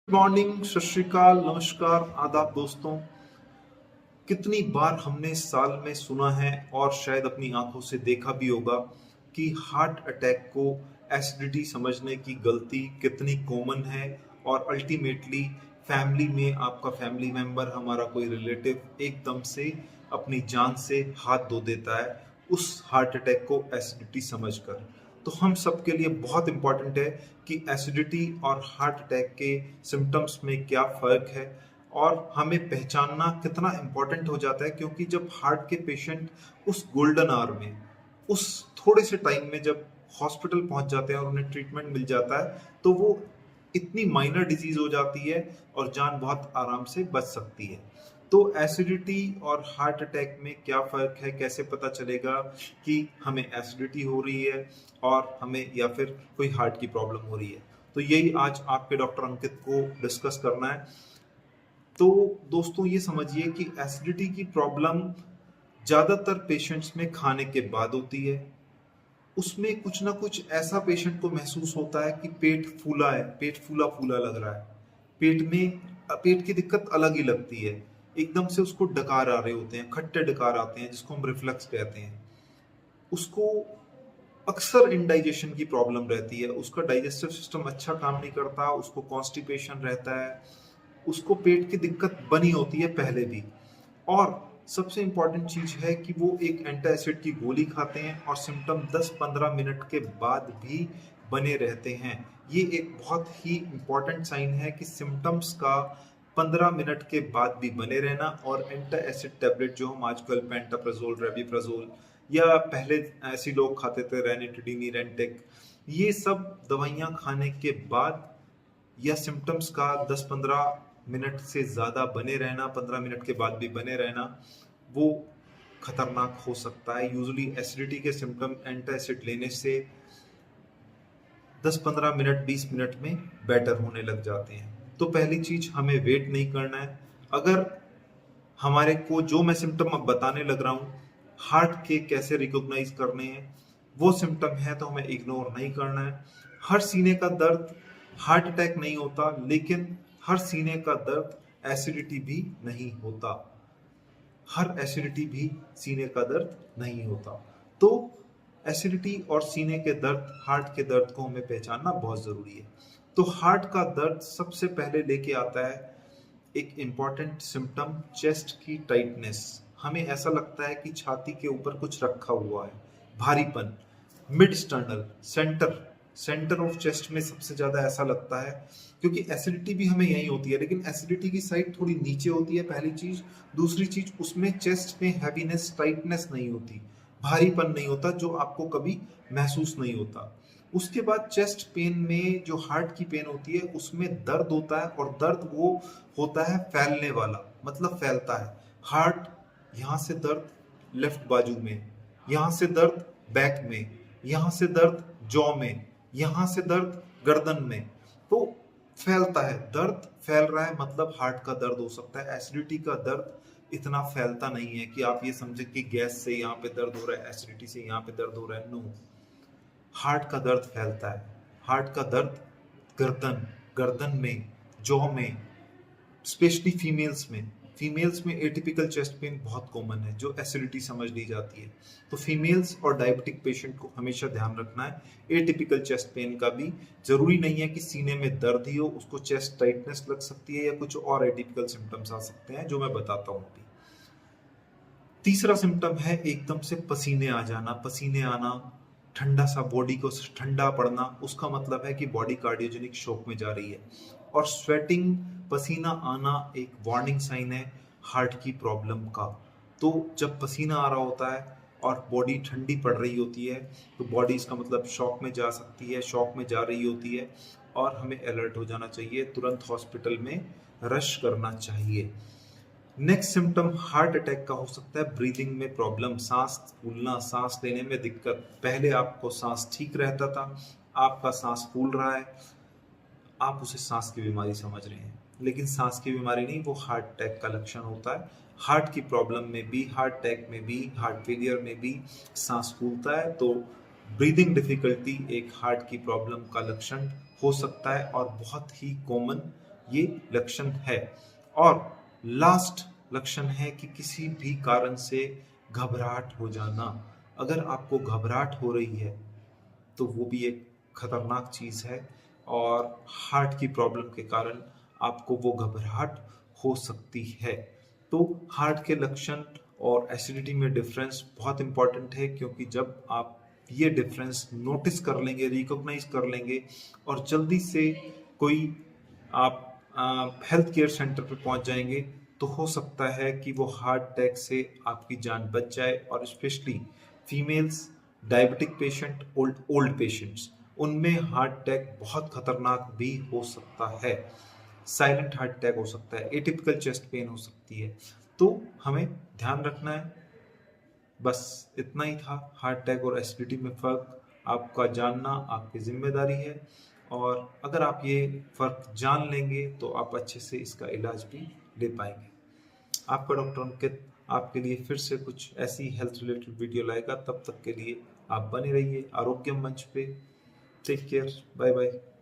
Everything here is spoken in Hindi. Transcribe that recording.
मॉर्निंग, सत श्री अकाल, नमस्कार, आदाब दोस्तों। कितनी बार हमने साल में सुना है और शायद अपनी आंखों से देखा भी होगा कि हार्ट अटैक को एसिडिटी समझने की गलती कितनी कॉमन है और अल्टीमेटली फैमिली में आपका फैमिली मेंबर, हमारा कोई रिलेटिव एकदम से अपनी जान से हाथ धो देता है उस हार्ट अटैक को एसिडिटी समझकर। तो हम सबके लिए बहुत इंपॉर्टेंट है कि एसिडिटी और हार्ट अटैक के सिम्टम्स में क्या फर्क है और हमें पहचानना कितना इम्पोर्टेंट हो जाता है, क्योंकि जब हार्ट के पेशेंट उस गोल्डन आवर में, उस थोड़े से टाइम में जब हॉस्पिटल पहुंच जाते हैं और उन्हें ट्रीटमेंट मिल जाता है तो वो इतनी माइनर डिजीज हो जाती है और जान बहुत आराम से बच सकती है। तो एसिडिटी और हार्ट अटैक में क्या फर्क है, कैसे पता चलेगा कि हमें एसिडिटी हो रही है और हमें या फिर कोई हार्ट की प्रॉब्लम हो रही है, तो यही आज आपके डॉक्टर अंकित को डिस्कस करना है। तो दोस्तों ये समझिए कि एसिडिटी की प्रॉब्लम ज्यादातर पेशेंट्स में खाने के बाद होती है। उसमें कुछ ना कुछ ऐसा पेशेंट को महसूस होता है कि पेट फूला है, पेट फूला फूला लग रहा है, पेट की दिक्कत अलग ही लगती है। एकदम से उसको डकार आ रहे होते हैं, खट्टे डकार आते हैं जिसको हम रिफ्लक्स कहते हैं। उसको अक्सर इंडाइजेशन की प्रॉब्लम रहती है, उसका डाइजेस्टिव सिस्टम अच्छा काम नहीं करता, उसको कॉन्स्टिपेशन रहता है, उसको पेट की दिक्कत बनी होती है पहले भी। और सबसे इंपॉर्टेंट चीज है कि वो एक एंटासिड की गोली खाते हैं और सिम्टम 10-15 मिनट के बाद भी बने रहते हैं। ये एक बहुत ही इंपॉर्टेंट साइन है कि सिम्टम्स का 15 मिनट के बाद भी बने रहना। और एंटासिड टैबलेट जो हम आजकल पेंटाप्राजोल, रेबिप्राजोल या पहले ऐसे लोग खाते थे रेनिटिडीन, रेंटेक, ये सब दवाइयां खाने के बाद या सिम्टम्स का 10-15 मिनट से ज़्यादा बने रहना, 15 मिनट के बाद भी बने रहना, वो खतरनाक हो सकता है। यूजुअली एसिडिटी के सिम्टम एंटासिड लेने से 10-15 मिनट, 20 मिनट में बेटर होने लग जाते हैं। तो पहली चीज, हमें वेट नहीं करना है। अगर हमारे को जो मैं सिम्टम अब बताने लग रहा हूँ हार्ट के कैसे रिकॉग्नाइज करने हैं, वो सिम्टम है तो हमें इग्नोर नहीं करना है। हर सीने का दर्द हार्ट अटैक नहीं होता, लेकिन हर सीने का दर्द एसिडिटी भी नहीं होता। हर एसिडिटी भी सीने का दर्द नहीं होता। तो एसिडिटी और सीने के दर्द, हार्ट के दर्द को हमें पहचानना बहुत जरूरी है। तो हार्ट का दर्द सबसे पहले लेके आता है एक इम्पॉर्टेंट सिम्टम, चेस्ट की टाइटनेस। हमें ऐसा लगता है कि छाती के ऊपर कुछ रखा हुआ है, भारीपन। Mid sternal, centre centre of chest में सबसे ज्यादा ऐसा लगता है, क्योंकि एसिडिटी भी हमें यही होती है, लेकिन एसिडिटी की साइड थोड़ी नीचे होती है, पहली चीज। दूसरी चीज, उसमें चेस्ट में हैवीनेस, टाइटनेस नहीं होती, भारीपन नहीं होता, जो आपको कभी महसूस नहीं होता। उसके बाद चेस्ट पेन में, जो हार्ट की पेन होती है, उसमें दर्द होता है, और दर्द वो होता है फैलने वाला, मतलब फैलता है। हार्ट, यहाँ से दर्द लेफ्ट बाजू में, यहाँ से दर्द बैक में, यहाँ से दर्द जॉ में, यहाँ से दर्द गर्दन में, तो फैलता है। दर्द फैल रहा है मतलब हार्ट का दर्द हो सकता है। एसिडिटी का दर्द इतना फैलता नहीं है कि आप ये समझे कि गैस से यहाँ पे दर्द हो रहा है, एसिडिटी से यहाँ पे दर्द हो रहा है। नो, हार्ट का दर्द फैलता है। हार्ट का दर्द गर्दन, गर्दन में, जॉ में, स्पेशली फीमेल्स में एटिपिकल चेस्ट पेन बहुत कॉमन है, जो एसिडिटी समझ ली जाती है। तो फीमेल्स और डायबिटिक पेशेंट को हमेशा ध्यान रखना है। एटिपिकल चेस्ट पेन का भी जरूरी नहीं है कि सीने में दर्द ही हो, उसको चेस्ट टाइटनेस लग सकती है या कुछ और एटिपिकल सिम्टम्स आ सकते हैं, जो मैं बताता हूँ अभी। तीसरा सिम्टम है एकदम से पसीने आ जाना, पसीने आना, ठंडा सा, बॉडी को ठंडा पड़ना। उसका मतलब है कि बॉडी कार्डियोजेनिक शॉक में जा रही है। और स्वेटिंग, पसीना आना एक वार्निंग साइन है हार्ट की प्रॉब्लम का। तो जब पसीना आ रहा होता है और बॉडी ठंडी पड़ रही होती है, तो बॉडी, इसका मतलब शॉक में जा सकती है, शॉक में जा रही होती है, और हमें अलर्ट हो जाना चाहिए, तुरंत हॉस्पिटल में रश करना चाहिए। नेक्स्ट सिम्टम हार्ट अटैक का हो सकता है ब्रीदिंग में प्रॉब्लम, सांस फूलना, सांस लेने में दिक्कत। पहले आपको सांस ठीक रहता था, आपका सांस फूल रहा है, आप उसे सांस की बीमारी समझ रहे हैं, लेकिन सांस की बीमारी नहीं, वो हार्ट अटैक का लक्षण होता है। हार्ट की प्रॉब्लम में भी, हार्ट अटैक में भी, हार्ट फेलियर में भी सांस फूलता है। तो ब्रीदिंग डिफिकल्टी एक हार्ट की प्रॉब्लम का लक्षण हो सकता है और बहुत ही कॉमन ये लक्षण है। और लास्ट लक्षण है कि किसी भी कारण से घबराहट हो जाना। अगर आपको घबराहट हो रही है तो वो भी एक खतरनाक चीज है, और हार्ट की प्रॉब्लम के कारण आपको वो घबराहट हो सकती है। तो हार्ट के लक्षण और एसिडिटी में डिफरेंस बहुत इंपॉर्टेंट है, क्योंकि जब आप ये डिफरेंस नोटिस कर लेंगे, रिकॉग्नाइज कर लेंगे और जल्दी से कोई आप हेल्थ केयर सेंटर पे पहुंच जाएंगे, तो हो सकता है कि वो हार्ट अटैक से आपकी जान बच जाए। और specially females, diabetic patient, old patients, उनमें हार्ट अटैक बहुत खतरनाक भी हो सकता है। साइलेंट हार्ट अटैक हो सकता है, एटिपिकल चेस्ट पेन हो सकती है। तो हमें ध्यान रखना है। बस इतना ही था। हार्ट अटैक और एसिडिटी में फ़र्क आपका जानना आपकी जिम्मेदारी है, और अगर आप ये फ़र्क जान लेंगे तो आप अच्छे से इसका इलाज भी ले पाएंगे। आपका डॉक्टर अंकित आपके लिए फिर से कुछ ऐसी हेल्थ रिलेटेड वीडियो लाएगा। तब तक के लिए आप बने रहिए आरोग्य मंच पे। Take care, bye bye.